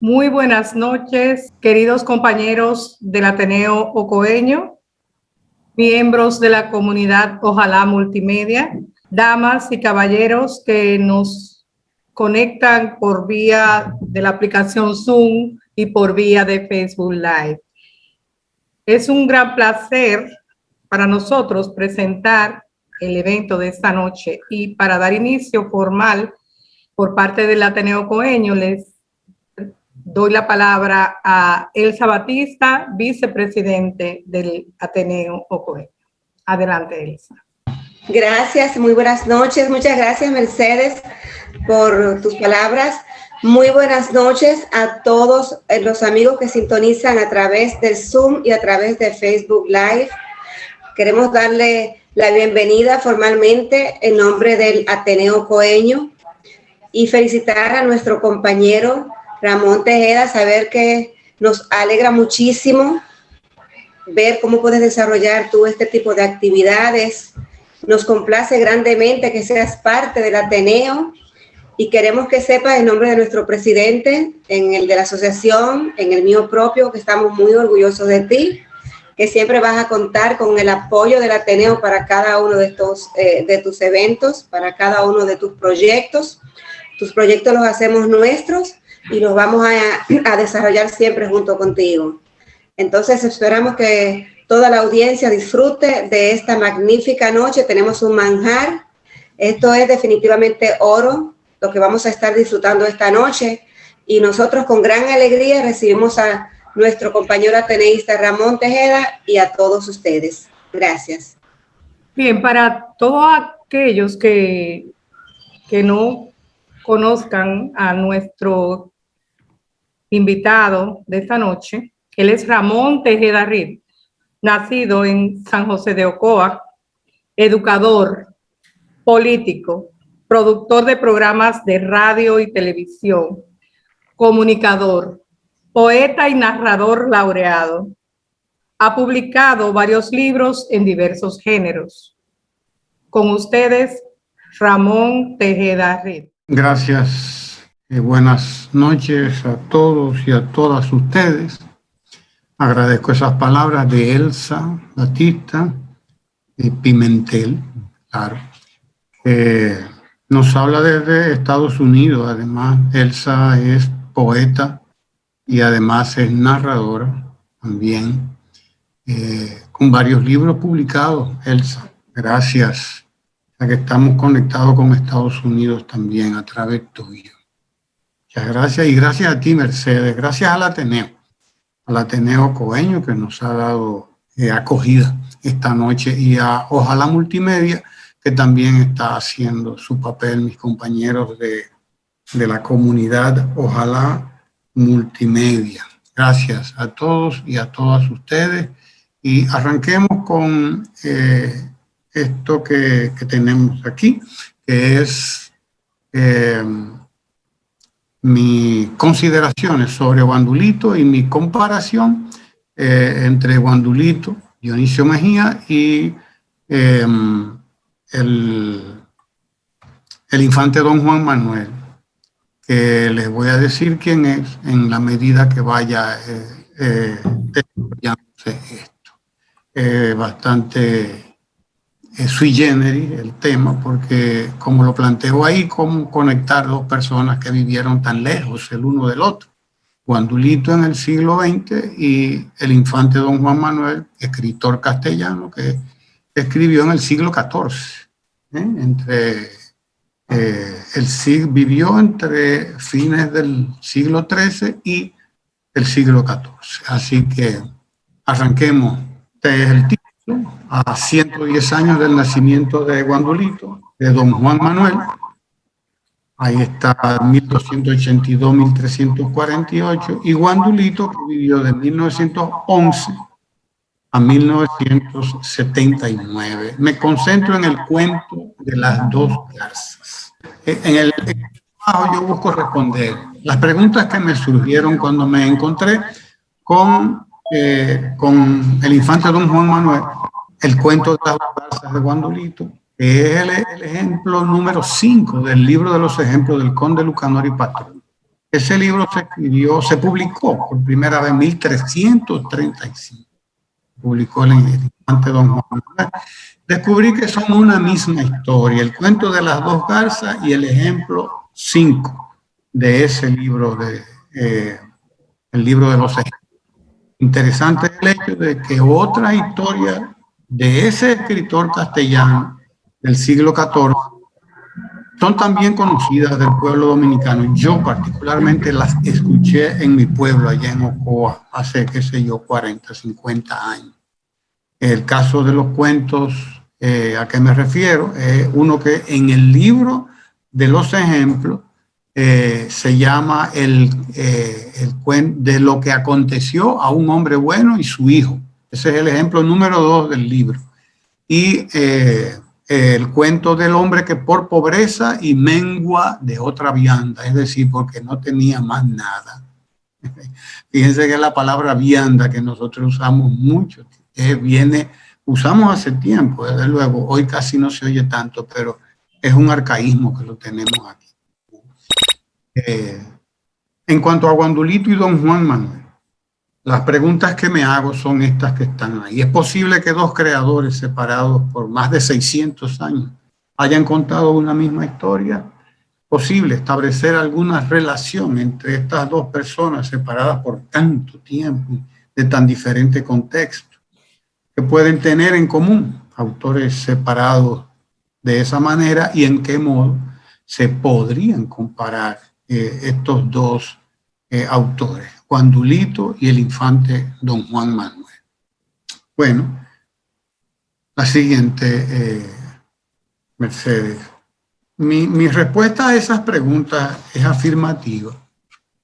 Muy buenas noches, queridos compañeros del Ateneo Ocoeño, miembros de la comunidad Ojalá Multimedia, damas y caballeros que nos conectan por vía de la aplicación Zoom y por vía de Facebook Live. Es un gran placer para nosotros presentar el evento de esta noche y para dar inicio formal por parte del Ateneo Ocoeño les doy la palabra a Elsa Batista, vicepresidente del Ateneo Ocoeño. Adelante, Elsa. Gracias, muy buenas noches. Muchas gracias, Mercedes, por tus palabras. Muy buenas noches a todos los amigos que sintonizan a través del Zoom y a través de Facebook Live. Queremos darle la bienvenida formalmente en nombre del Ateneo Ocoeño y felicitar a nuestro compañero Ramón Tejeda, saber que nos alegra muchísimo ver cómo puedes desarrollar tú este tipo de actividades. Nos complace grandemente que seas parte del Ateneo y queremos que sepas en nombre de nuestro presidente, en el de la asociación, en el mío propio, que estamos muy orgullosos de ti, que siempre vas a contar con el apoyo del Ateneo para cada uno de estos de tus eventos, para cada uno de tus proyectos. Tus proyectos los hacemos nuestros y los vamos a desarrollar siempre junto contigo. Entonces esperamos que toda la audiencia disfrute de esta magnífica noche. Tenemos un manjar. Esto es definitivamente oro, lo que vamos a estar disfrutando esta noche. Y nosotros con gran alegría recibimos a nuestro compañero ateneísta Ramón Tejeda y a todos ustedes. Gracias. Bien, para todos aquellos que no conozcan a nuestro invitado de esta noche, él es Ramón Tejeda Reed, nacido en San José de Ocoa, educador, político, productor de programas de radio y televisión, comunicador, poeta y narrador laureado. Ha publicado varios libros en diversos géneros. Con ustedes, Ramón Tejeda Reed. Gracias. Buenas noches a todos y a todas ustedes. Agradezco esas palabras de Elsa Batista Pimentel, claro. Nos habla desde Estados Unidos. Además, Elsa es poeta y además es narradora también, con varios libros publicados. Elsa, gracias a que estamos conectados con Estados Unidos también a través tuyo. Muchas gracias y gracias a ti, Mercedes. Gracias al Ateneo Ocoeño que nos ha dado acogida esta noche y a Ojalá Multimedia que también está haciendo su papel, mis compañeros de la comunidad Ojalá Multimedia. Gracias a todos y a todas ustedes y arranquemos con esto que tenemos aquí, que es mis consideraciones sobre Guandulito y mi comparación entre Guandulito, Dionisio Mejía y el infante Don Juan Manuel, que les voy a decir quién es en la medida que vaya desarrollándose esto. Bastante sui generis el tema, porque como lo planteo ahí, cómo conectar dos personas que vivieron tan lejos el uno del otro. Guandulito en el siglo XX y el infante Don Juan Manuel, escritor castellano que escribió en el siglo XIV. Vivió entre fines del siglo XIII y el siglo XIV. Así que arranquemos. Este es el título. A 110 años del nacimiento de Guandulito, de Don Juan Manuel. Ahí está 1282-1348. Y Guandulito, que vivió de 1911 a 1979. Me concentro en el cuento de las dos garzas. En el trabajo yo busco responder las preguntas que me surgieron cuando me encontré con el infante Don Juan Manuel, el cuento de las dos garzas de Guandulito, que es el ejemplo número 5 del libro de los ejemplos del conde Lucanor y Patrón. Ese libro se publicó por primera vez en 1335. Publicó el infante Don Juan Manuel. Descubrí que son una misma historia, el cuento de las dos garzas y el ejemplo 5 de ese libro, el libro de los ejemplos. Interesante el hecho de que otra historia de ese escritor castellano del siglo XIV son también conocidas del pueblo dominicano. Yo particularmente las escuché en mi pueblo, allá en Ocoa, hace, qué sé yo, 40, 50 años. El caso de los cuentos, ¿a qué me refiero? Uno que en el libro de los ejemplos se llama el cuento de lo que aconteció a un hombre bueno y su hijo. Ese es el ejemplo número 2 del libro. Y el cuento del hombre que por pobreza y mengua de otra vianda, es decir, porque no tenía más nada. Fíjense que la palabra vianda que nosotros usamos mucho, usamos hace tiempo, desde luego, hoy casi no se oye tanto, pero es un arcaísmo que lo tenemos aquí. En cuanto a Guandulito y Don Juan Manuel, las preguntas que me hago son estas que están ahí. ¿Es posible que dos creadores separados por más de 600 años hayan contado una misma historia? ¿Posible establecer alguna relación entre estas dos personas separadas por tanto tiempo, de tan diferente contexto, que pueden tener en común autores separados de esa manera y en qué modo se podrían comparar estos dos autores, Guandulito y el infante Don Juan Manuel? Bueno, la siguiente, Mercedes. Mi respuesta a esas preguntas es afirmativa.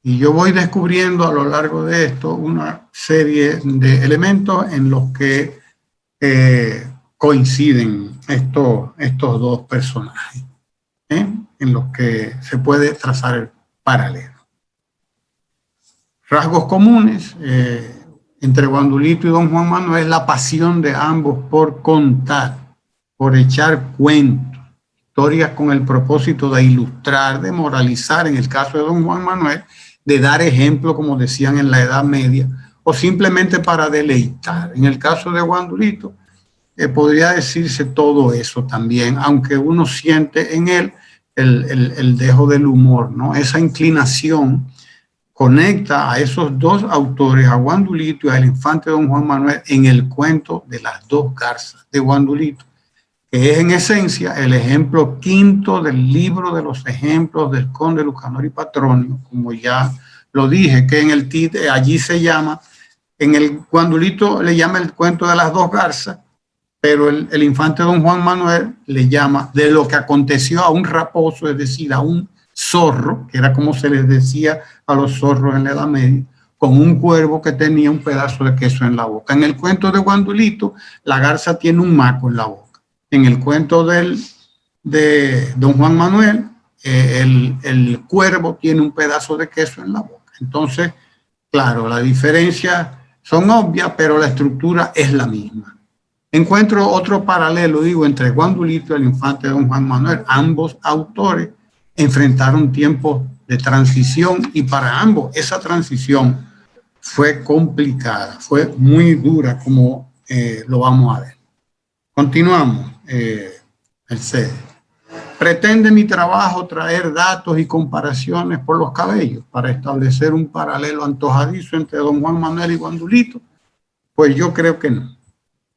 Y yo voy descubriendo a lo largo de esto una serie de elementos en los que coinciden estos dos personajes, en los que se puede trazar el paralelo. Rasgos comunes entre Guandulito y Don Juan Manuel es la pasión de ambos por contar, por echar cuentos, historias con el propósito de ilustrar, de moralizar, en el caso de Don Juan Manuel, de dar ejemplo, como decían en la Edad Media, o simplemente para deleitar. En el caso de Guandulito, podría decirse todo eso también, aunque uno siente en él el dejo del humor, ¿no? Esa inclinación conecta a esos dos autores, a Guandulito y al infante Don Juan Manuel, en el cuento de las dos garzas de Guandulito, que es en esencia el ejemplo 5 del libro de los ejemplos del conde Lucanor y Patronio, como ya lo dije, que en el título allí se llama, en el Guandulito le llama el cuento de las dos garzas, pero el infante Don Juan Manuel le llama de lo que aconteció a un raposo, es decir, a un zorro, que era como se les decía a los zorros en la Edad Media, con un cuervo que tenía un pedazo de queso en la boca. En el cuento de Guandulito, la garza tiene un maco en la boca. En el cuento de Don Juan Manuel, el cuervo tiene un pedazo de queso en la boca. Entonces, claro, las diferencias son obvias, pero la estructura es la misma. Encuentro otro paralelo, digo, entre Guandulito y el infante Don Juan Manuel. Ambos autores enfrentaron tiempos de transición y para ambos esa transición fue complicada, fue muy dura, como lo vamos a ver. Continuamos, Mercedes. Pretende mi trabajo traer datos y comparaciones por los cabellos para establecer un paralelo antojadizo entre Don Juan Manuel y Guandulito. Pues yo creo que no.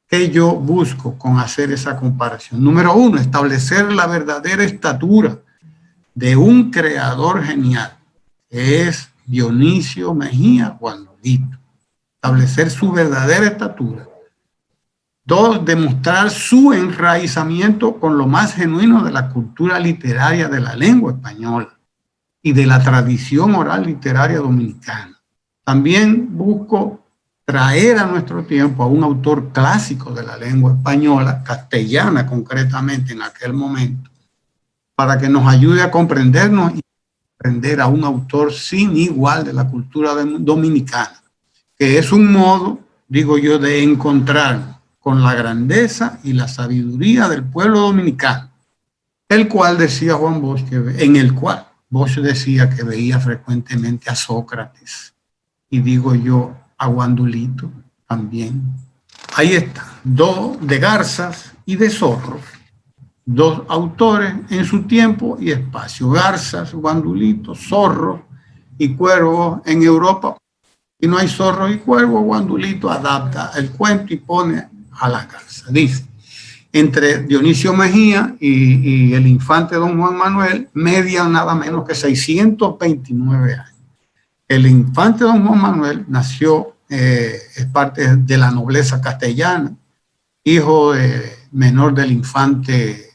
¿Qué yo busco con hacer esa comparación? Número 1, establecer la verdadera estatura de un creador genial, que es Dionisio Mejía Guandulito. Establecer su verdadera estatura. 2, demostrar su enraizamiento con lo más genuino de la cultura literaria de la lengua española y de la tradición oral literaria dominicana. También busco traer a nuestro tiempo a un autor clásico de la lengua española, castellana concretamente en aquel momento, para que nos ayude a comprendernos y aprender a un autor sin igual de la cultura dominicana, que es un modo, digo yo, de encontrarnos con la grandeza y la sabiduría del pueblo dominicano, el cual, decía Juan Bosque, en el cual Bosch decía que veía frecuentemente a Sócrates, y digo yo a Guandulito también. Ahí está, dos de garzas y de zorros, dos autores en su tiempo y espacio, garzas, Guandulito, zorros y cuervos en Europa. Y no hay zorros y cuervos, Guandulito adapta el cuento y pone a las garzas. Dice, entre Dionisio Mejía y el infante don Juan Manuel, median nada menos que 629 años. El infante don Juan Manuel nació, es parte de la nobleza castellana, hijo menor del infante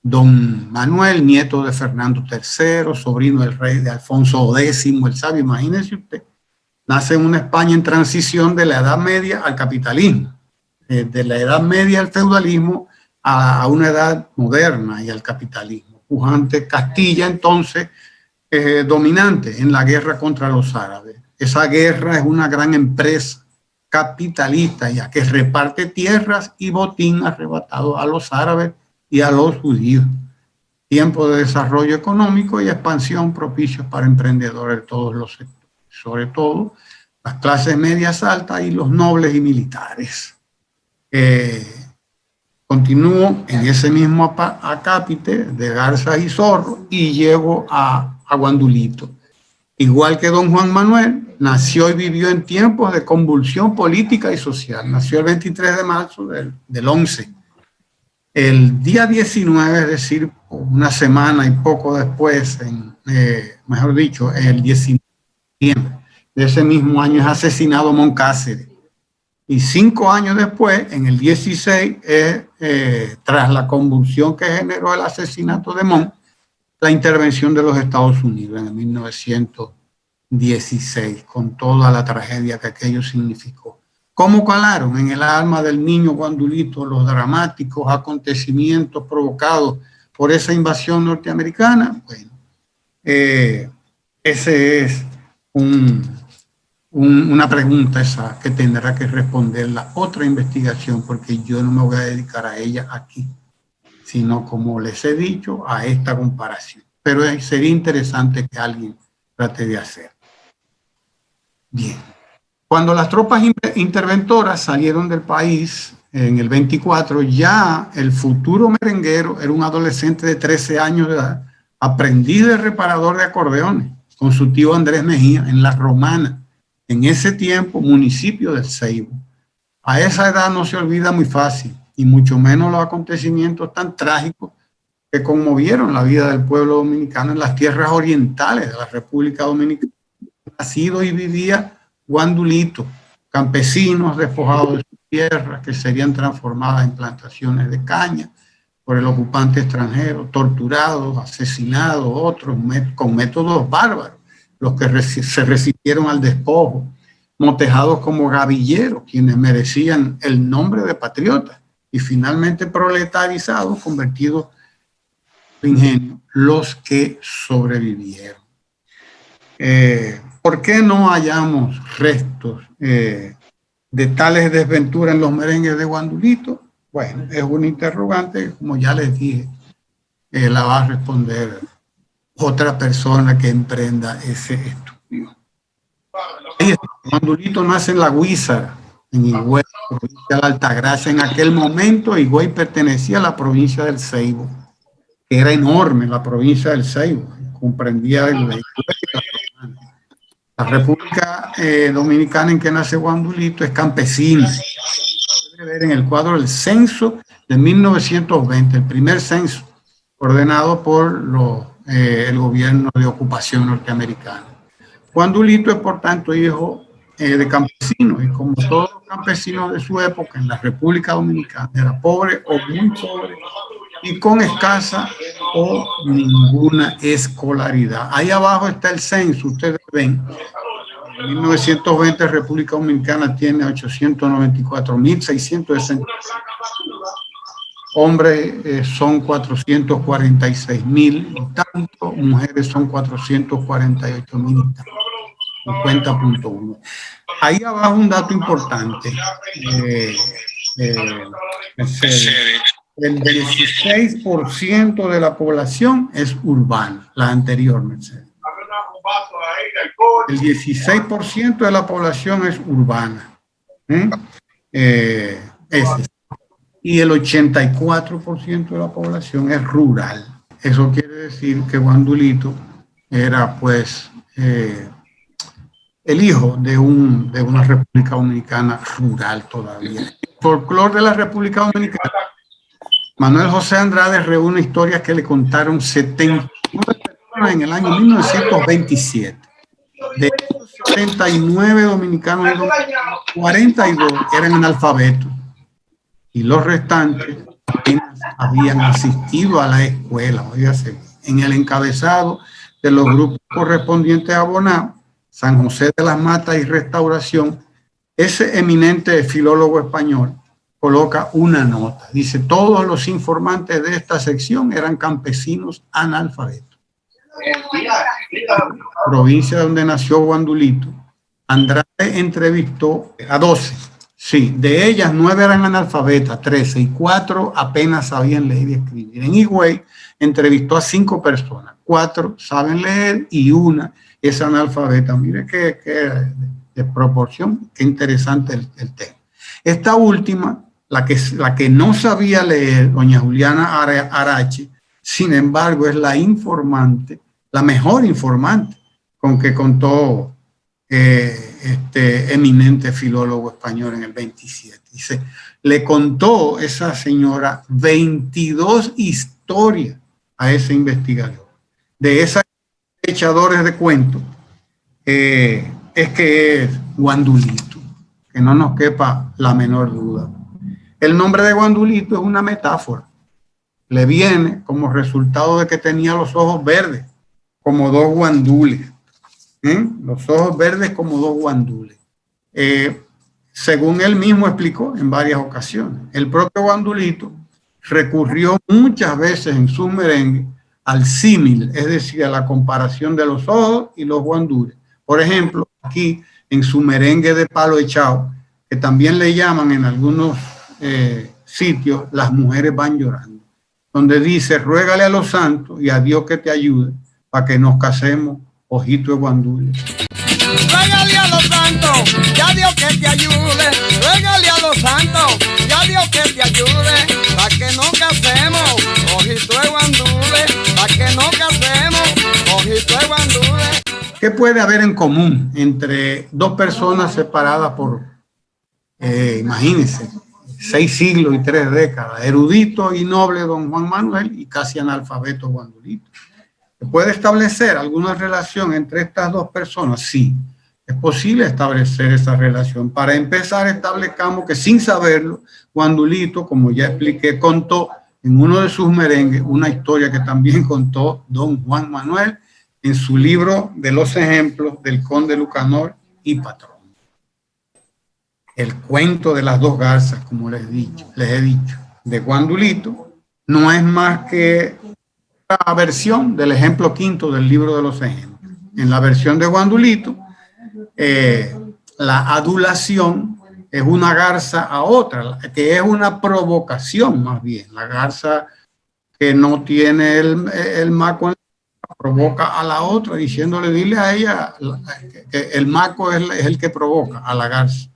don Manuel, nieto de Fernando III, sobrino del rey de Alfonso X el Sabio. Imagínense usted, nace en una España en transición de la Edad Media al capitalismo, de la Edad Media al feudalismo a una edad moderna y al capitalismo. Pujante Castilla entonces dominante en la guerra contra los árabes. Esa guerra es una gran empresa capitalista ya que reparte tierras y botín arrebatado a los árabes y a los judíos. Tiempo de desarrollo económico y expansión propicios para emprendedores de todos los sectores, sobre todo las clases medias altas y los nobles y militares. Continúo en ese mismo acápite de garzas y zorros y llego a Guandulito. Igual que don Juan Manuel, nació y vivió en tiempos de convulsión política y social. Nació el 23 de marzo del 11. El día 19, es decir, una semana y poco después, mejor dicho, el 19 de ese mismo año es asesinado Moncáceres. Y 5 años después, en el 16, tras la convulsión que generó el asesinato de Mon, la intervención de los Estados Unidos en el 1916, con toda la tragedia que aquello significó. ¿Cómo calaron en el alma del niño Guandulito los dramáticos acontecimientos provocados por esa invasión norteamericana? Bueno, ese es una pregunta esa que tendrá que responder la otra investigación, porque yo no me voy a dedicar a ella aquí, sino, como les he dicho, a esta comparación. Pero sería interesante que alguien trate de hacer. Bien. Cuando las tropas interventoras salieron del país en el 24, ya el futuro merenguero era un adolescente de 13 años de edad, aprendiz de reparador de acordeones, con su tío Andrés Mejía en La Romana, en ese tiempo municipio del Ceibo. A esa edad no se olvida muy fácil, y mucho menos los acontecimientos tan trágicos que conmovieron la vida del pueblo dominicano en las tierras orientales de la República Dominicana. Nacido y vivía Guandulito, campesinos despojados de sus tierras que serían transformadas en plantaciones de caña por el ocupante extranjero, torturados, asesinados, otros con métodos bárbaros, los que se resistieron al despojo, motejados como gavilleros, quienes merecían el nombre de patriotas, y finalmente proletarizados, convertidos en ingenio, los que sobrevivieron. ¿Por qué no hallamos restos de tales desventuras en los merengues de Guandulito? Bueno, es una interrogante que, como ya les dije, la va a responder otra persona que emprenda ese estudio. Guandulito nace en La Guízara, en Higüey, provincia de la Altagracia. En aquel momento Higüey pertenecía a la provincia del Ceibo, que era enorme la provincia del Ceibo, comprendía el Higüey. La República Dominicana en que nace Guandulito es campesina. Puede ver en el cuadro el censo de 1920, el primer censo ordenado por el gobierno de ocupación norteamericana. Guandulito es, por tanto, hijo de campesinos, y como todos los campesinos de su época en la República Dominicana, era pobre o muy pobre y con escasa o ninguna escolaridad. Ahí abajo está el censo, ustedes ven. En 1920 República Dominicana tiene 894.660. Hombres son 446.000 y tanto, mujeres son 448.000 y tanto, 50.1. Ahí abajo un dato importante. el 16% de la población es urbana, la anterior, Mercedes. El 16% de la población es urbana. Y el 84% de la población es rural. Eso quiere decir que Guandulito era, pues, el hijo de una República Dominicana rural todavía. El folclore de la República Dominicana, Manuel José Andrade reúne historias que le contaron 79 personas en el año 1927. De esos 79 dominicanos, 42 eran analfabetos y los restantes apenas habían asistido a la escuela. Óigase, en el encabezado de los grupos correspondientes a Bonao, San José de las Matas y Restauración, ese eminente filólogo español coloca una nota. Dice, todos los informantes de esta sección eran campesinos analfabetos. Provincia donde nació Guandulito, Andrade entrevistó a 12. Sí, de ellas 9 eran analfabetas, 13, y 4 apenas sabían leer y escribir. En Higüey entrevistó a 5 personas, 4 saben leer y 1 es analfabeta. Mire qué de proporción, qué interesante el tema. Esta última, la que no sabía leer, doña Juliana Arache, sin embargo, es la informante, la mejor informante con que contó este eminente filólogo español en el 27. Dice, le contó esa señora 22 historias a ese investigador. De esas echadores de cuentos, es que es Guandulito, que no nos quepa la menor duda. El nombre de Guandulito es una metáfora. Le viene como resultado de que tenía los ojos verdes, como 2 guandules. Los ojos verdes como 2 guandules. Según él mismo explicó en varias ocasiones, el propio Guandulito recurrió muchas veces en sus merengues al símil, es decir, a la comparación de los ojos y los guandules. Por ejemplo, aquí en su merengue de palo echado, que también le llaman en algunos sitios, las mujeres van llorando, donde dice, ruégale a los santos y a Dios que te ayude para que nos casemos, ojito de guandule. Ruégale a los santos, ya Dios que te ayude. Ruégale a los santos, ya Dios que te ayude. Para que nos casemos, ojito de guandule. Para que nos casemos, ojito de guandule. ¿Qué puede haber en común entre 2 personas separadas por, imagínense, 6 siglos y 3 décadas? Erudito y noble don Juan Manuel y casi analfabeto Guandulito. ¿Se puede establecer alguna relación entre estas 2 personas? Sí, es posible establecer esa relación. Para empezar, establezcamos que sin saberlo, Guandulito, como ya expliqué, contó en uno de sus merengues una historia que también contó don Juan Manuel en su libro de los ejemplos del conde Lucanor y patrón. El cuento de las 2 garzas, como les he dicho, de Guandulito, no es más que la versión del ejemplo 5 del libro de los ejemplos. En la versión de Guandulito, la adulación es una garza a otra, que es una provocación más bien. La garza que no tiene el maco en la provoca a la otra, diciéndole, dile a ella que el maco es el que provoca a la garza.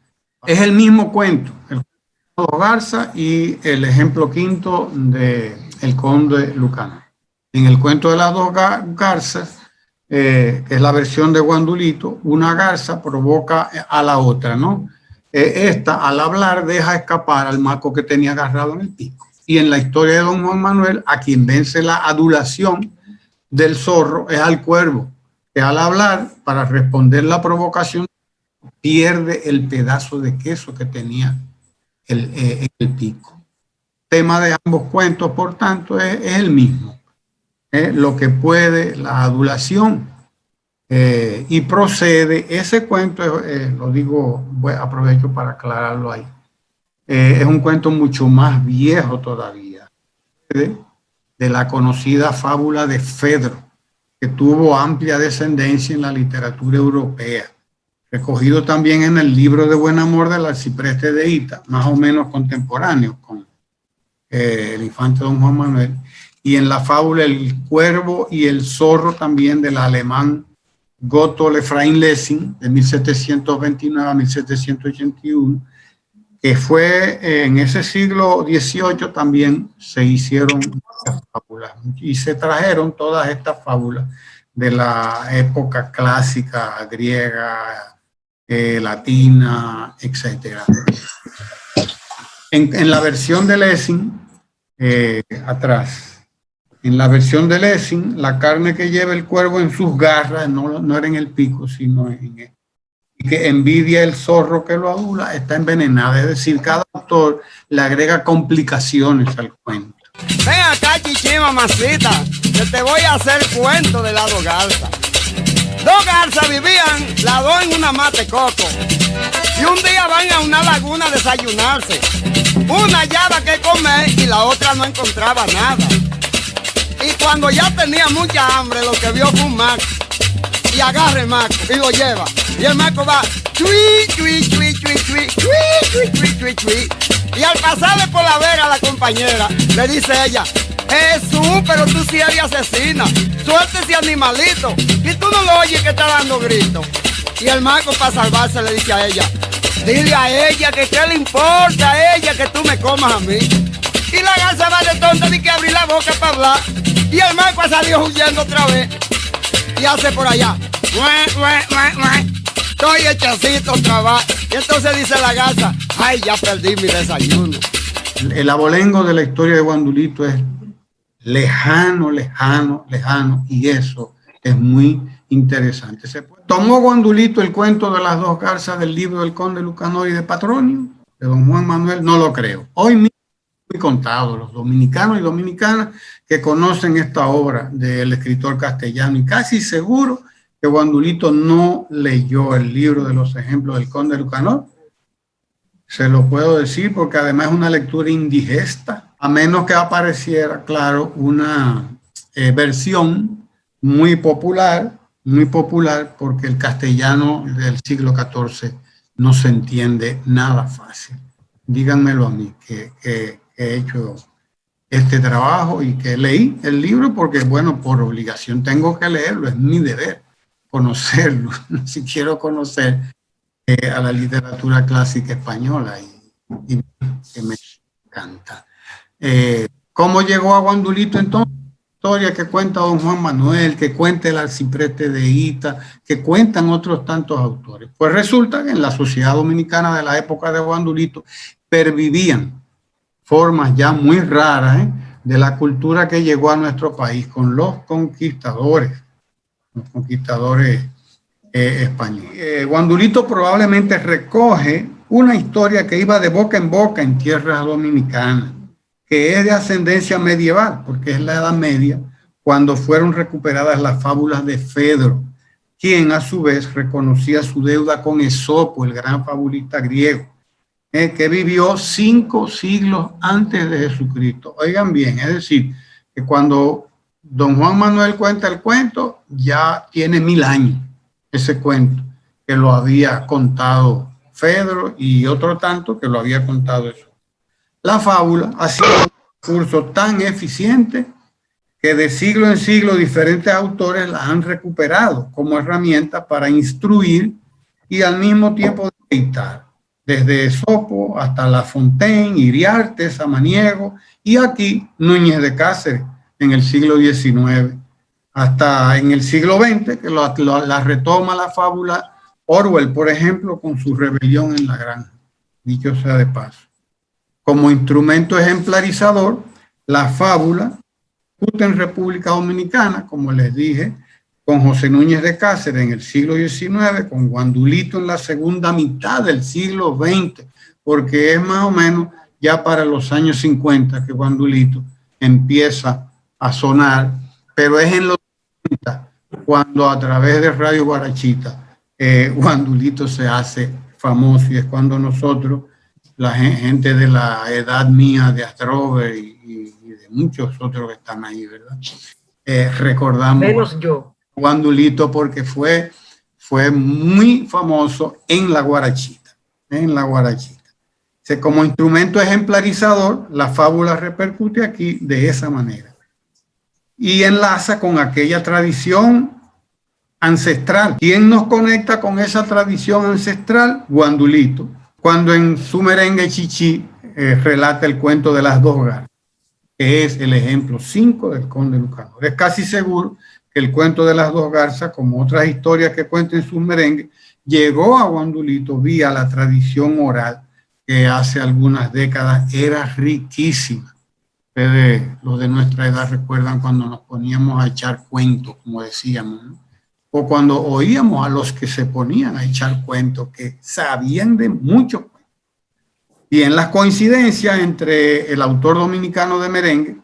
Es el mismo cuento, el cuento de las 2 garzas y el ejemplo 5 del conde Lucanor. En el cuento de las 2 garzas, que es la versión de Guandulito, una garza provoca a la otra, ¿no? Esta, al hablar, deja escapar al maco que tenía agarrado en el pico. Y en la historia de don Juan Manuel, a quien vence la adulación del zorro es al cuervo, que al hablar, para responder la provocación, pierde el pedazo de queso que tenía en el pico. El tema de ambos cuentos, por tanto, es el mismo. Lo que puede la adulación y procede, ese cuento, lo digo, aprovecho para aclararlo ahí, es un cuento mucho más viejo todavía, de la conocida fábula de Fedro, que tuvo amplia descendencia en la literatura europea, recogido también en el libro de Buen Amor del arcipreste de Hita, más o menos contemporáneo el infante don Juan Manuel, y en la fábula El cuervo y el zorro también del alemán Gotthold Ephraim Lessing, de 1729 a 1781, que fue en ese siglo XVIII también se hicieron muchas fábulas y se trajeron todas estas fábulas de la época clásica, griega, latina, etc. En la versión de Lessing, atrás, en la versión de Lessing, la carne que lleva el cuervo en sus garras, no era en el pico, sino en el, y que envidia el zorro que lo adula, está envenenada. Es decir, cada autor le agrega complicaciones al cuento. Ven acá, chichi, mamacita, que te voy a hacer cuento de las dos garzas. Dos garzas vivían, las dos en una mata de coco. Y un día van a una laguna a desayunarse. Una hallaba que comer y la otra no encontraba nada. Y cuando ya tenía mucha hambre, lo que vio fue un maco. Y agarra el maco y lo lleva. Y el maco va, chui, chui, chui, chui, chui, chui, chui, chui, chui. Y al pasarle por la vera a la compañera, le dice ella, Jesús, pero tú sí eres asesina. Suelta ese animalito. Y tú no lo oyes que está dando gritos. Y el maco, para salvarse, le dice a ella, dile a ella que qué le importa a ella que tú me comas a mí. Y la garza va de tonta ni que abrir la boca para hablar. Y el maco ha salido huyendo otra vez. Y hace por allá, estoy hechacito otra vez. Y entonces dice la garza, ay, ya perdí mi desayuno. El abolengo de la historia de Guandulito es lejano, lejano, lejano, y eso es muy interesante. ¿Tomó Guandulito el cuento de las dos garzas del libro del conde Lucanor y de Patronio, de don Juan Manuel? No lo creo. Hoy mismo muy contado los dominicanos y dominicanas que conocen esta obra del escritor castellano, y casi seguro que Guandulito no leyó el libro de los ejemplos del conde Lucanor. Se lo puedo decir porque además es una lectura indigesta, a menos que apareciera, claro, una versión muy popular, porque el castellano del siglo XIV no se entiende nada fácil. Díganmelo a mí, que he hecho este trabajo y que leí el libro porque, bueno, por obligación tengo que leerlo, es mi deber conocerlo, si quiero conocer a la literatura clásica española y que me encanta. ¿Cómo llegó a Guandulito entonces? Historia que cuenta don Juan Manuel, que cuenta el arcipreste de Hita, que cuentan otros tantos autores. Pues resulta que en la sociedad dominicana de la época de Guandulito pervivían formas ya muy raras de la cultura que llegó a nuestro país con los conquistadores españoles. Guandulito probablemente recoge una historia que iba de boca en boca en tierras dominicanas, que es de ascendencia medieval, porque es la Edad Media, cuando fueron recuperadas las fábulas de Fedro, quien a su vez reconocía su deuda con Esopo, el gran fabulista griego, que vivió 5 siglos antes de Jesucristo. Oigan bien, es decir, que cuando don Juan Manuel cuenta el cuento, ya tiene 1000 años ese cuento, que lo había contado Fedro y otro tanto que lo había contado eso. La fábula ha sido un recurso tan eficiente que de siglo en siglo diferentes autores la han recuperado como herramienta para instruir y al mismo tiempo deleitar. Desde Esopo hasta La Fontaine, Iriarte, Samaniego y aquí Núñez de Cáceres en el siglo XIX. Hasta en el siglo XX que la retoma la fábula Orwell, por ejemplo, con su Rebelión en la Granja, dicho sea de paso. Como instrumento ejemplarizador, la fábula en República Dominicana, como les dije, con José Núñez de Cáceres en el siglo XIX, con Guandulito en la segunda mitad del siglo XX, porque es más o menos ya para los años 50 que Guandulito empieza a sonar, pero es en los 50 cuando a través de Radio Guarachita Guandulito se hace famoso, y es cuando nosotros, la gente de la edad mía de Astrover y de muchos otros que están ahí, ¿verdad? Recordamos Menos yo. Guandulito porque fue muy famoso en la Guarachita, Como instrumento ejemplarizador, la fábula repercute aquí de esa manera. Y enlaza con aquella tradición ancestral. ¿Quién nos conecta con esa tradición ancestral? Guandulito, cuando en su merengue Chichi relata el cuento de las dos garzas, que es el ejemplo 5 del Conde Lucanor. Es casi seguro que el cuento de las dos garzas, como otras historias que cuenta en sus merengues, llegó a Guandulito vía la tradición oral, que hace algunas décadas era riquísima. Ustedes, los de nuestra edad, recuerdan cuando nos poníamos a echar cuentos, como decíamos, ¿no? O cuando oíamos a los que se ponían a echar cuentos, que sabían de muchos cuentos. Y en las coincidencias entre el autor dominicano de merengue,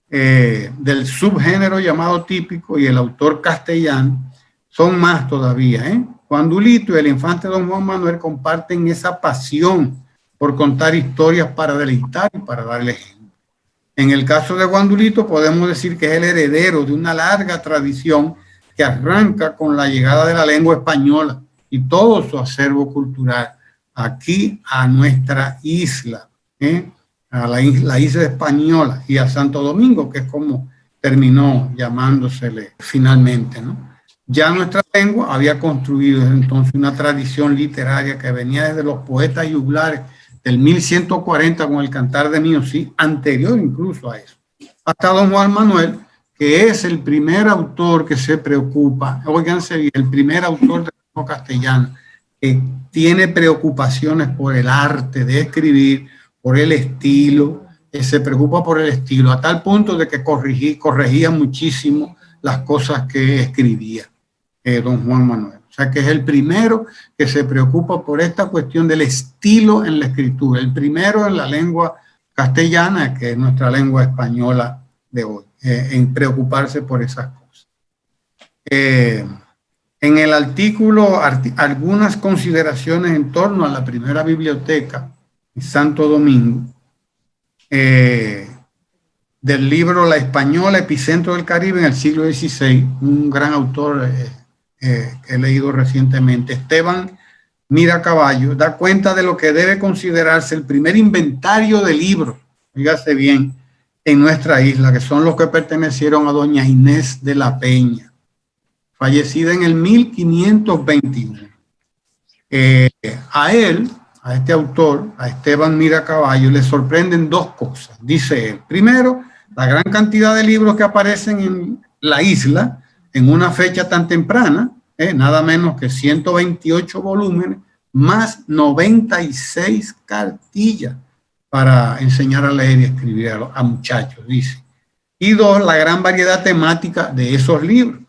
del subgénero llamado típico, y el autor castellano, son más todavía. Guandulito y el infante don Juan Manuel comparten esa pasión por contar historias para deleitar y para darle ejemplo. En el caso de Guandulito podemos decir que es el heredero de una larga tradición que arranca con la llegada de la lengua española y todo su acervo cultural aquí a nuestra isla, a la isla española y a Santo Domingo, que es como terminó llamándosele finalmente, ¿no? Ya nuestra lengua había construido desde entonces una tradición literaria que venía desde los poetas yuglares del 1140 con el Cantar de Miosí, anterior incluso a eso, hasta don Juan Manuel, que es el primer autor que se preocupa, óiganse bien, el primer autor de lengua castellana que tiene preocupaciones por el arte de escribir, por el estilo, se preocupa por el estilo, a tal punto de que corregía muchísimo las cosas que escribía don Juan Manuel. O sea que es el primero que se preocupa por esta cuestión del estilo en la escritura, el primero en la lengua castellana, que es nuestra lengua española de hoy, en preocuparse por esas cosas. En el artículo, algunas consideraciones en torno a la primera biblioteca en Santo Domingo, del libro La Española, Epicentro del Caribe en el siglo XVI, un gran autor que he leído recientemente, Esteban Miracaballo, da cuenta de lo que debe considerarse el primer inventario de libros, fíjate bien, en nuestra isla, que son los que pertenecieron a doña Inés de la Peña, fallecida en el 1521. A él, a este autor, a Esteban Miracaballo, le sorprenden dos cosas. Dice él, primero, la gran cantidad de libros que aparecen en la isla en una fecha tan temprana, nada menos que 128 volúmenes, más 96 cartillas para enseñar a leer y escribir a muchachos, dice. Y dos, la gran variedad temática de esos libros,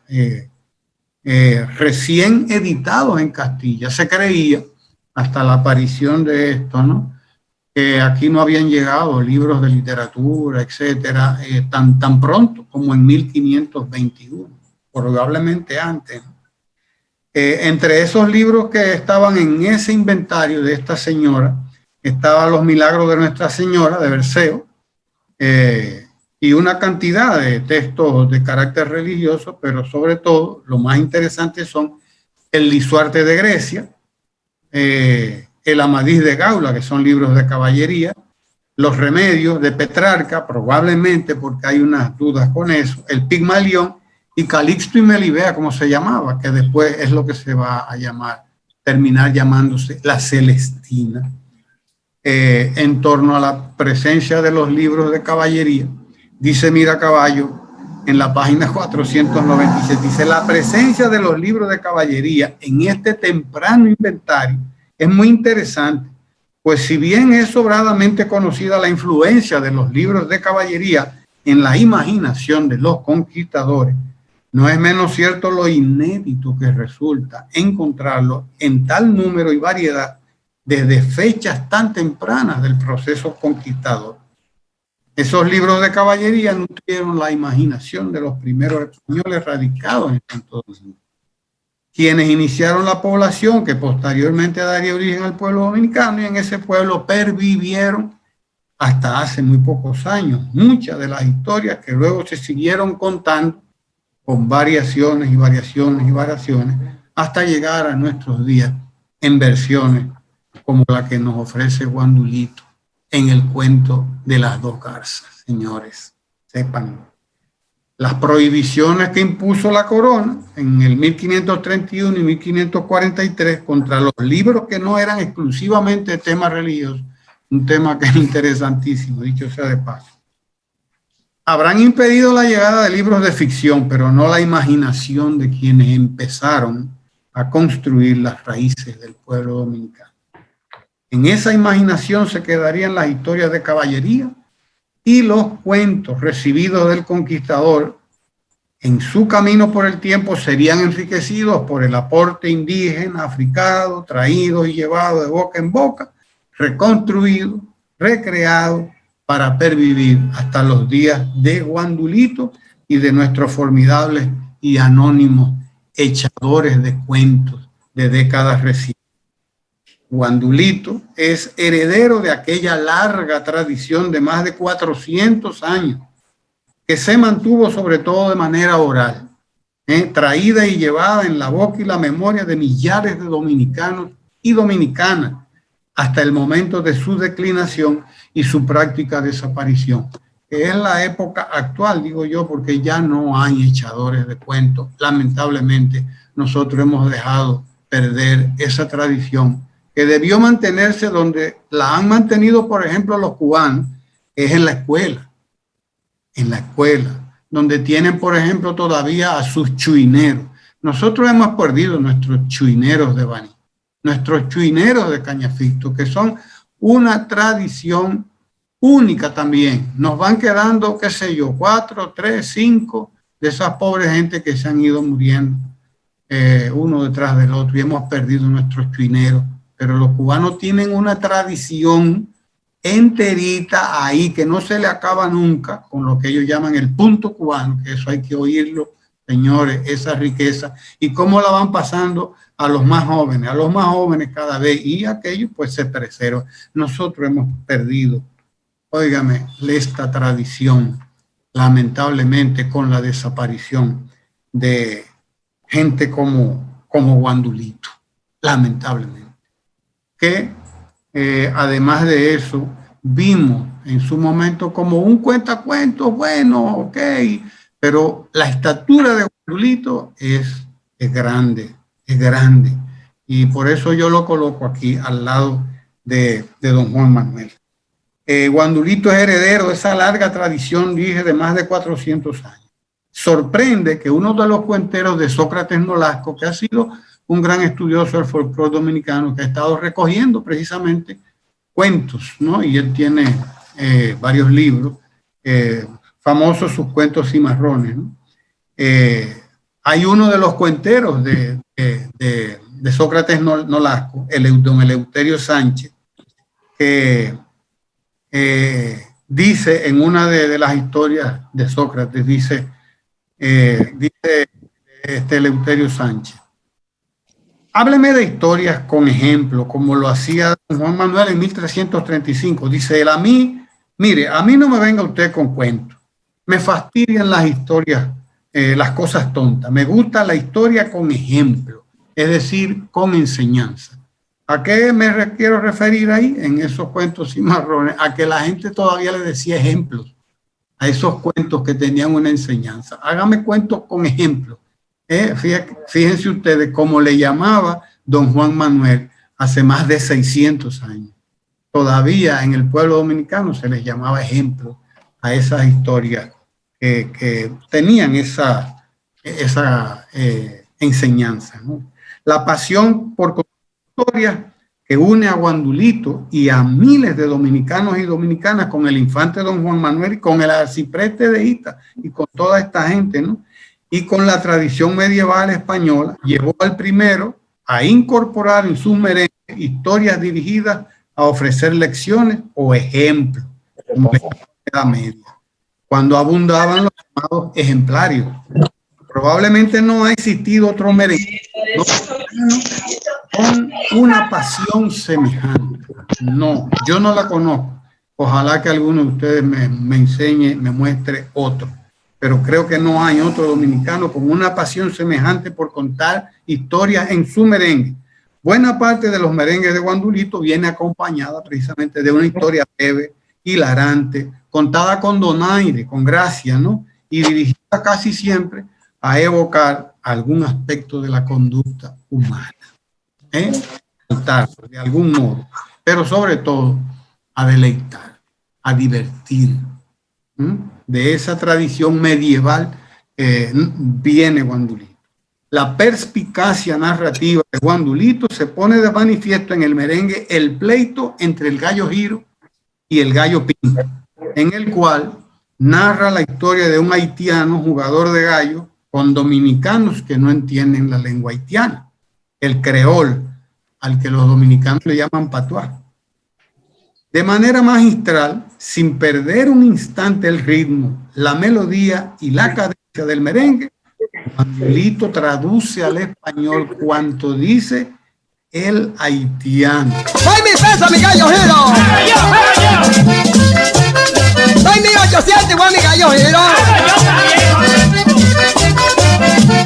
recién editados en Castilla. Se creía, hasta la aparición de esto, ¿no?, que aquí no habían llegado libros de literatura, etcétera, tan pronto como en 1521, probablemente antes. Entre esos libros que estaban en ese inventario de esta señora, estaban Los Milagros de Nuestra Señora de Berceo, y una cantidad de textos de carácter religioso, pero sobre todo, lo más interesante son el Lisuarte de Grecia, el Amadís de Gaula, que son libros de caballería, Los Remedios de Petrarca, probablemente porque hay unas dudas con eso, el Pigmalión y Calixto y Melibea, como se llamaba, que después es lo que se va a llamar, terminar llamándose la Celestina, en torno a la presencia de los libros de caballería. Dice Miracaballo en la página 497, dice, la presencia de los libros de caballería en este temprano inventario es muy interesante, pues si bien es sobradamente conocida la influencia de los libros de caballería en la imaginación de los conquistadores, no es menos cierto lo inédito que resulta encontrarlo en tal número y variedad desde fechas tan tempranas del proceso conquistador. Esos libros de caballería nutrieron la imaginación de los primeros españoles radicados en Santo Domingo, quienes iniciaron la población que posteriormente daría origen al pueblo dominicano, y en ese pueblo pervivieron hasta hace muy pocos años muchas de las historias que luego se siguieron contando con variaciones y variaciones y variaciones hasta llegar a nuestros días en versiones como la que nos ofrece Guandulito en el cuento de las dos garzas. Señores, sepan, las prohibiciones que impuso la corona en el 1531 y 1543 contra los libros que no eran exclusivamente temas religiosos, un tema que es interesantísimo, dicho sea de paso. Habrán impedido la llegada de libros de ficción, pero no la imaginación de quienes empezaron a construir las raíces del pueblo dominicano. En esa imaginación se quedarían las historias de caballería y los cuentos recibidos del conquistador. En su camino por el tiempo serían enriquecidos por el aporte indígena, africano, traído y llevado de boca en boca, reconstruido, recreado, para pervivir hasta los días de Guandulito y de nuestros formidables y anónimos echadores de cuentos de décadas recientes. Guandulito es heredero de aquella larga tradición de más de 400 años que se mantuvo sobre todo de manera oral, traída y llevada en la boca y la memoria de millares de dominicanos y dominicanas hasta el momento de su declinación y su práctica desaparición, que es la época actual, digo yo, porque ya no hay echadores de cuentos. Lamentablemente, nosotros hemos dejado perder esa tradición que debió mantenerse donde la han mantenido, por ejemplo, los cubanos, que es en la escuela, donde tienen, por ejemplo, todavía a sus chuineros. Nosotros hemos perdido nuestros chuineros de Baní, nuestros chuineros de Cañafito, que son una tradición única también. Nos van quedando, qué sé yo, 4, 3, 5 de esas pobres gente que se han ido muriendo uno detrás del otro y hemos perdido nuestros chuineros. Pero los cubanos tienen una tradición enterita ahí que no se le acaba nunca, con lo que ellos llaman el punto cubano, que eso hay que oírlo, señores, esa riqueza, y cómo la van pasando a los más jóvenes cada vez, y aquellos pues se preservan. Nosotros hemos perdido, óigame, esta tradición, lamentablemente, con la desaparición de gente como Guandulito, lamentablemente. Que además de eso, vimos en su momento como un cuentacuentos, bueno, ok, pero la estatura de Guandulito es grande, y por eso yo lo coloco aquí al lado de don Juan Manuel. Guandulito es heredero de esa larga tradición, dije, de más de 400 años. Sorprende que uno de los cuenteros de Sócrates Nolasco, que ha sido un gran estudioso del folclore dominicano, que ha estado recogiendo precisamente cuentos, ¿no? Y él tiene varios libros, famosos sus cuentos cimarrones, ¿no? Hay uno de los cuenteros de Sócrates Nolasco, don Eleuterio Sánchez, que dice en una de las historias de Sócrates, dice Eleuterio Sánchez: hábleme de historias con ejemplo, como lo hacía Juan Manuel en 1335. Dice él: a mí no me venga usted con cuentos. Me fastidian las historias, las cosas tontas. Me gusta la historia con ejemplo, es decir, con enseñanza. ¿A qué me quiero referir ahí en esos cuentos cimarrones? A que la gente todavía le decía ejemplos a esos cuentos que tenían una enseñanza. Hágame cuentos con ejemplos. Fíjense ustedes cómo le llamaba don Juan Manuel hace más de 600 años. Todavía en el pueblo dominicano se les llamaba ejemplo a esas historias que tenían esa enseñanza, ¿no? La pasión por historias que une a Guandulito y a miles de dominicanos y dominicanas con el infante don Juan Manuel y con el arcipreste de Ita y con toda esta gente, ¿no? Y con la tradición medieval española, llevó al primero a incorporar en sus merengues historias dirigidas a ofrecer lecciones o ejemplos, como en la Edad Media, cuando abundaban los llamados ejemplarios. Probablemente no ha existido otro merengue con una pasión semejante. No, yo no la conozco. Ojalá que alguno de ustedes me enseñe, me muestre otro. Pero creo que no hay otro dominicano con una pasión semejante por contar historias en su merengue, Buena parte de los merengues de Guandulito viene acompañada precisamente de una historia breve, hilarante, contada con donaire, con gracia, ¿no? Y dirigida casi siempre a evocar algún aspecto de la conducta humana, de algún modo, pero sobre todo a deleitar, a divertir. De esa tradición medieval viene Guandulito. La perspicacia narrativa de Guandulito se pone de manifiesto en el merengue El pleito entre el gallo Giro y el gallo Pinto, en el cual narra la historia de un haitiano jugador de gallo con dominicanos que no entienden la lengua haitiana, el creol, al que los dominicanos le llaman patuá. De manera magistral, sin perder un instante el ritmo, la melodía y la cadencia del merengue, Guandulito traduce al español cuanto dice el haitiano. ¡Soy mi peso, mi gallo Giro! ¡Soy 1800 igual mi gallo Giro!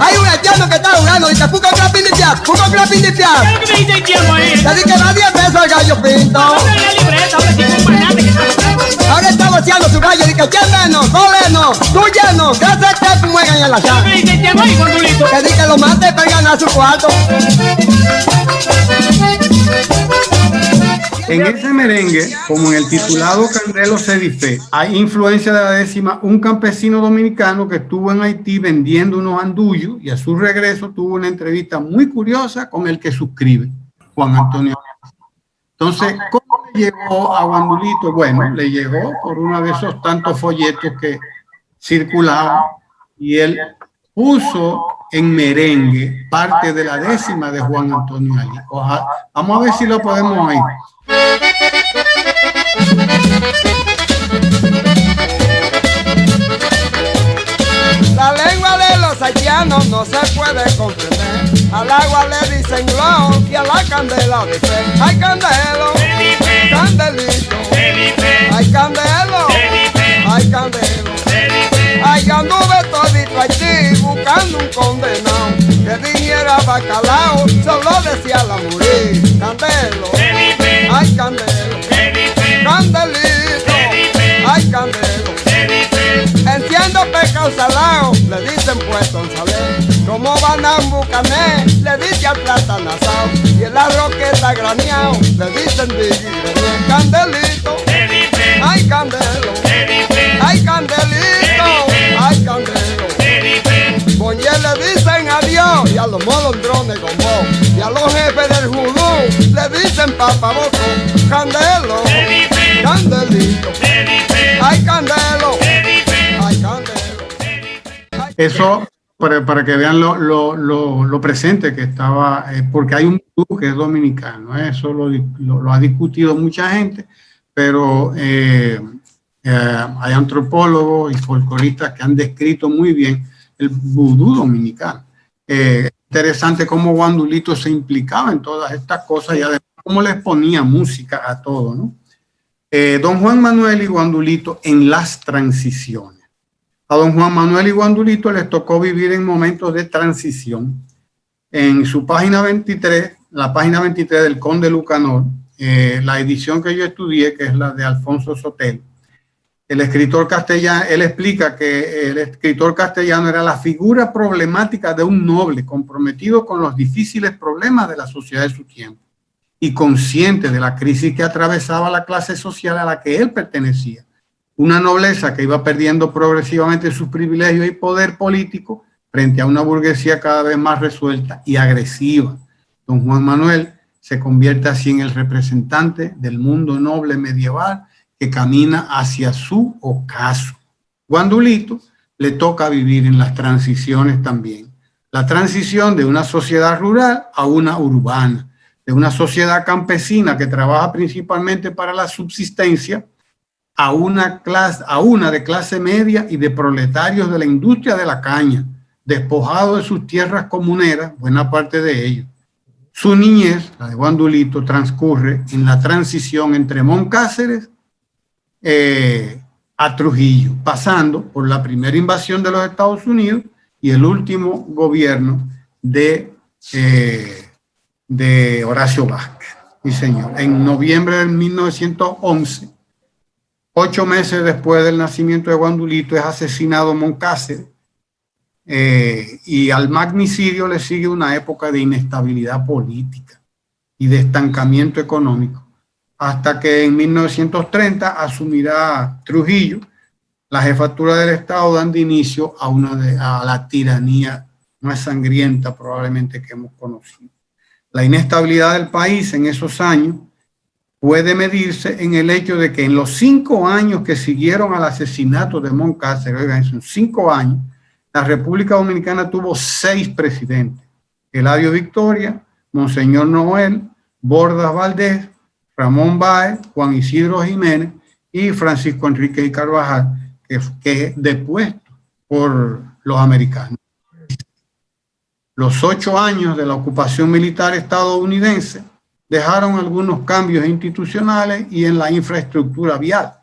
Hay un haitiano que está jugando y dice Puco Crapindipiac, Puco Crapindipiac. ¿Qué me dice el tiempo ahí? Te dice que da 10 pesos el gallo Pinto. Póngale la libreta, hombre, si es un banate que está buscando. Ahora está vaciando su gallo y dice ¿quién menos? ¿Tú menos? ¿Tú lleno? ¿Qué hace que tú muegan en la ¿Qué casa? me dice el tiempo ahí, Guandulito? Que dice que lo mate para ganar su cuarto. En ese merengue, como en el titulado Candelo Sedife, hay influencia de la décima, un campesino dominicano que estuvo en Haití vendiendo unos andullos y a su regreso tuvo una entrevista muy curiosa con el que suscribe, Juan Antonio. Entonces, ¿cómo le llegó a Guandulito? Bueno, le llegó por uno de esos tantos folletos que circulaban y él puso en merengue parte de la décima de Juan Antonio Ali. Ojalá, vamos a ver si lo podemos oír. La lengua de los haitianos no se puede comprender. Al agua le dicen glow y a la candela dicen ay candelo, candelito, ay candelo, ay candelo. Ay anduve todito Haití buscando un condenado que dijera bacalao, solo decía la murí. Candelo, ay candelo, candelito, ay candelo. Enciendo pecado salado, le dicen puesto en salé. Como van a un bucané, le dice al plátano asado. Y el arroz que está graneado, le dicen digre. Candelito, ay candelo, ay candelito, ay candelo. Boñé le dicen adiós y a los molondrones gomó. Y a los jefes del judú le dicen papaboco. Candelo, candelito, ay candelo, ay candelo. Eso para que vean lo presente que estaba, porque hay un grupo que es dominicano, eso lo ha discutido mucha gente, pero hay antropólogos y folcloristas que han descrito muy bien el vudú dominicano. Interesante cómo Guandulito se implicaba en todas estas cosas y además cómo les ponía música a todo, ¿no? Don Juan Manuel y Guandulito en las transiciones. A don Juan Manuel y Guandulito les tocó vivir en momentos de transición. En su página 23, la página 23 del Conde Lucanor, la edición que yo estudié, que es la de Alfonso Sotelo, el escritor castellano, él explica que el escritor castellano era la figura problemática de un noble comprometido con los difíciles problemas de la sociedad de su tiempo y consciente de la crisis que atravesaba la clase social a la que él pertenecía. Una nobleza que iba perdiendo progresivamente sus privilegios y poder político frente a una burguesía cada vez más resuelta y agresiva. Don Juan Manuel se convierte así en el representante del mundo noble medieval que camina hacia su ocaso. Guandulito le toca vivir en las transiciones también. La transición de una sociedad rural a una urbana, de una sociedad campesina que trabaja principalmente para la subsistencia, a una de clase media y de proletarios de la industria de la caña, despojados de sus tierras comuneras, buena parte de ellos. Su niñez, la de Guandulito, transcurre en la transición entre Moncáceres a Trujillo, pasando por la primera invasión de los Estados Unidos y el último gobierno de de Horacio Vázquez. Sí, señor. En noviembre de 1911, 8 meses después del nacimiento de Guandulito, es asesinado Moncácer, y al magnicidio le sigue una época de inestabilidad política y de estancamiento económico, hasta que en 1930 asumirá Trujillo la jefatura del Estado, dando inicio a la tiranía más sangrienta probablemente que hemos conocido. La inestabilidad del país en esos años puede medirse en el hecho de que en los 5 años que siguieron al asesinato de Moncácer, oigan, son 5 años, la República Dominicana tuvo 6 presidentes: Eladio Victoria, Monseñor Noel, Bordas Valdés, Ramón Báez, Juan Isidro Jiménez y Francisco Enríquez y Carvajal, que es depuesto por los americanos. Los 8 años de la ocupación militar estadounidense dejaron algunos cambios institucionales y en la infraestructura vial.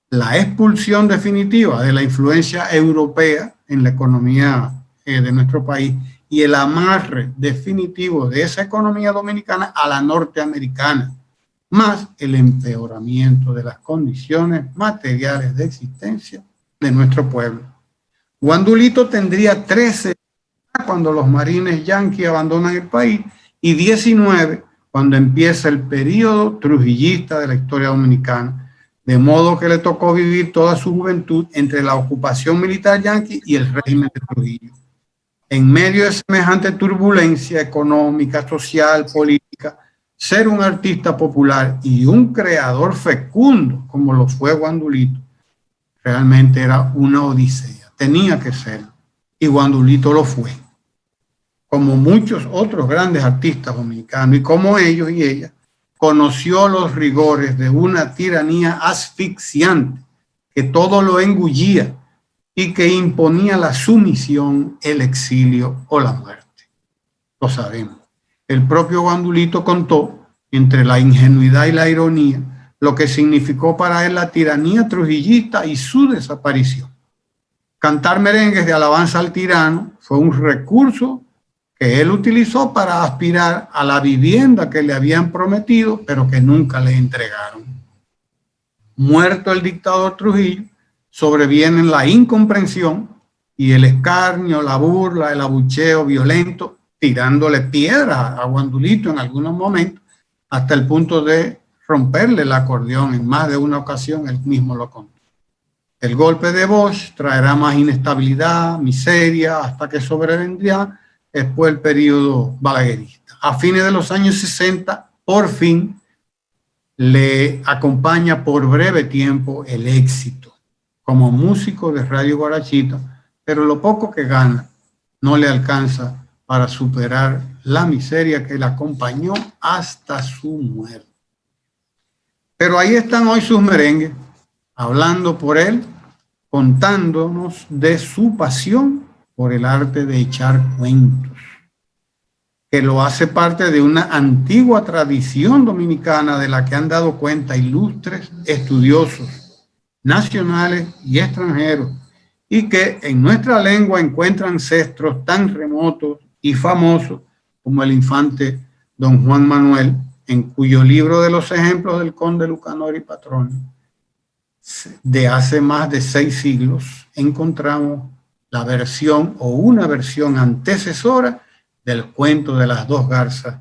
La expulsión definitiva de la influencia europea en la economía de nuestro país y el amarre definitivo de esa economía dominicana a la norteamericana, más el empeoramiento de las condiciones materiales de existencia de nuestro pueblo. Guandulito tendría 13 cuando los marines yanquis abandonan el país y 19 cuando empieza el periodo trujillista de la historia dominicana, de modo que le tocó vivir toda su juventud entre la ocupación militar yanqui y el régimen de Trujillo. En medio de semejante turbulencia económica, social, política, ser un artista popular y un creador fecundo como lo fue Guandulito realmente era una odisea, tenía que serlo, y Guandulito lo fue, como muchos otros grandes artistas dominicanos, y como ellos y ellas, conoció los rigores de una tiranía asfixiante que todo lo engullía y que imponía la sumisión, el exilio o la muerte. Lo sabemos. El propio Guandulito contó, entre la ingenuidad y la ironía, lo que significó para él la tiranía trujillista y su desaparición. Cantar merengues de alabanza al tirano fue un recurso que él utilizó para aspirar a la vivienda que le habían prometido, pero que nunca le entregaron. Muerto el dictador Trujillo, sobrevienen la incomprensión y el escarnio, la burla, el abucheo violento, tirándole piedras a Guandulito en algunos momentos, hasta el punto de romperle el acordeón en más de una ocasión, él mismo lo contó. El golpe de Bosch traerá más inestabilidad, miseria, hasta que sobrevendrá después el periodo balaguerista. A fines de los años 60, por fin, le acompaña por breve tiempo el éxito como músico de Radio Guarachita, pero lo poco que gana no le alcanza para superar la miseria que le acompañó hasta su muerte. Pero ahí están hoy sus merengues, hablando por él, contándonos de su pasión por el arte de echar cuentos, que lo hace parte de una antigua tradición dominicana de la que han dado cuenta ilustres estudiosos nacionales y extranjeros, y que en nuestra lengua encuentra ancestros tan remotos y famosos como el infante don Juan Manuel, en cuyo libro de los ejemplos del conde Lucanor y Patroni, de hace más de 6 siglos, encontramos la versión o una versión antecesora del cuento de las 2 garzas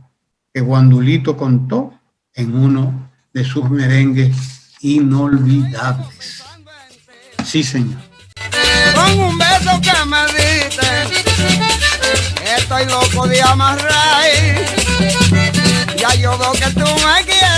que Guandulito contó en uno de sus merengues inolvidables. Sí, señor. Con un beso que me diste, estoy loco de amarrar. Ya yo veo que tú me quieres.